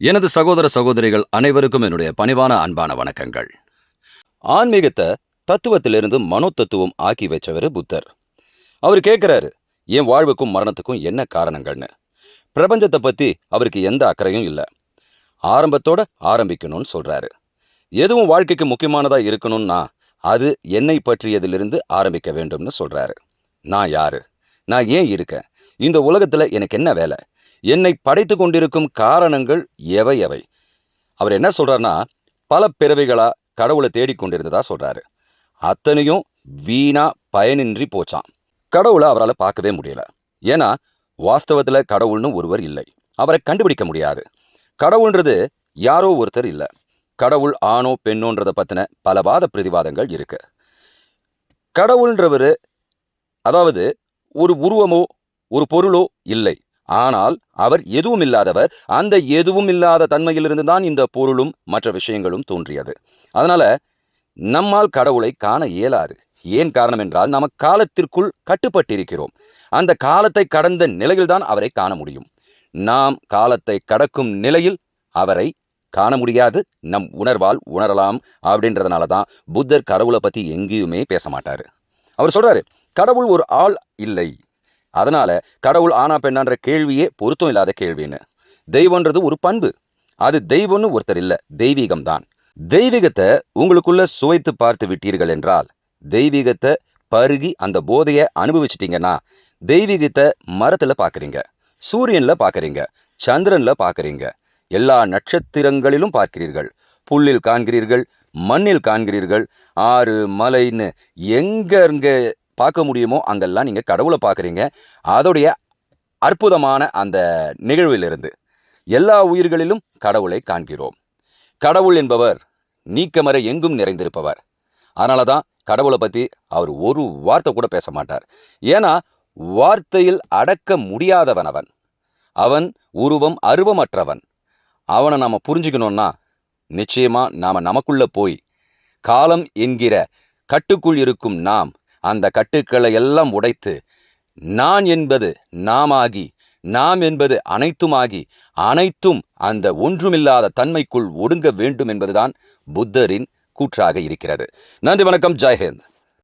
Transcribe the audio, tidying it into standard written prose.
எனது சகோதர சகோதரிகள் அனைவருக்கும் என்னுடைய பணிவான அன்பான வணக்கங்கள். ஆன்மீகத்தை தத்துவத்திலிருந்து மனோ தத்துவம் ஆக்கி வச்சவர் புத்தர். அவர் கேட்கிறாரு, என் வாழ்வுக்கும் மரணத்துக்கும் என்ன காரணங்கள்னு. பிரபஞ்சத்தை பத்தி அவருக்கு எந்த அக்கறையும் இல்லை. ஆரம்பத்தோட ஆரம்பிக்கணும்னு சொல்றாரு. எதுவும் வாழ்க்கைக்கு முக்கியமானதா இருக்கணும்னா அது என்னை பற்றியதிலிருந்து ஆரம்பிக்க வேண்டும்னு சொல்றாரு. நான் யாரு? நான் ஏன் இருக்கேன்? இந்த உலகத்துல எனக்கு என்ன வேலை? என்னை படைத்து கொண்டிருக்கும் காரணங்கள் எவை எவை? அவர் என்ன சொல்றாருன்னா, பல பிறவைகளா கடவுளை தேடிக்கொண்டிருந்ததா சொல்றாரு. அத்தனையும் வீணா பயனின்றி போச்சான். கடவுளை அவரால் பார்க்கவே முடியல. ஏன்னா வாஸ்தவத்துல கடவுள்னு ஒருவர் இல்லை. அவரை கண்டுபிடிக்க முடியாது. கடவுள்ன்றது யாரோ ஒருத்தர் இல்லை. கடவுள் ஆணோ பெண்ணோன்றதை பத்தின பல வாத பிரதிவாதங்கள் இருக்கு. கடவுள்ன்றவர் அதாவது ஒரு உருவமோ ஒரு பொருளோ இல்லை. ஆனால் அவர் எதுவும் இல்லாதவர். அந்த எதுவும் இல்லாத தன்மையிலிருந்து தான் இந்த பொருளும் மற்ற விஷயங்களும் தோன்றியது. அதனால நம்மால் கடவுளை காண இயலாது. ஏன் காரணம் என்றால் நம்ம காலத்திற்குள் கட்டுப்பட்டிருக்கிறோம். அந்த காலத்தை கடந்த நிலையில்தான் அவரை காண முடியும். நாம் காலத்தை கடக்கும் நிலையில் அவரை காண முடியாது. நம் உணர்வால் உணரலாம். அப்படின்றதுனால தான் புத்தர் கடவுளை பத்தி எங்கேயுமே பேச மாட்டாரு. அவர் சொல்றாரு, கடவுள் ஒரு ஆள் இல்லை. அதனால கடவுள் ஆனா பெண்ணான்ற கேள்வியே பொருத்தம் இல்லாத கேள்வின்னு. தெய்வம்ன்றது ஒரு பண்பு. அது தெய்வம்னு ஒருத்தர் இல்லை, தெய்வீகம் தான். தெய்வீகத்தை உங்களுக்குள்ள சுவைத்து பார்த்து விட்டீர்கள் என்றால், தெய்வீகத்தை பருகி அந்த போதையை அனுபவிச்சிட்டீங்கன்னா, தெய்வீகத்தை மரத்துல பாக்குறீங்க, சூரியன்ல பாக்குறீங்க, சந்திரன்ல பாக்குறீங்க, எல்லா நட்சத்திரங்களிலும் பார்க்கிறீர்கள், புல்லில் காண்கிறீர்கள், மண்ணில் காண்கிறீர்கள், ஆறு மலைன்னு எங்க பார்க்க முடியுமோ அங்கெல்லாம் நீங்க கடவுளை பார்க்குறீங்க. அதோடைய அற்புதமான அந்த நிகழ்விலிருந்து எல்லா உயிர்களிலும் கடவுளை காண்கிறோம். கடவுள் என்பவர் நீக்கமற எங்கும் நிறைந்திருப்பவர். அதனால தான் கடவுளை பற்றி அவர் ஒரு வார்த்தை கூட பேச மாட்டார். ஏன்னா வார்த்தையில் அடக்க முடியாதவன் அவன். அவன் உருவம் அருவமற்றவன். அவனை நாம புரிஞ்சுக்கணும்னா நிச்சயமா நமக்குள்ள போய் காலம் என்கிற கட்டுக்குள் இருக்கும் அந்த கட்டுக்களை எல்லாம் உடைத்து நான் என்பது நாமாகி, நாம் என்பது அனைத்துமாகி, அனைத்தும் அந்த ஒன்றுமில்லாத தன்மைக்குள் ஒடுங்க வேண்டும் என்பதுதான் புத்தரின் கூற்றாக இருக்கிறது. நன்றி, வணக்கம், ஜெய் ஹிந்த்.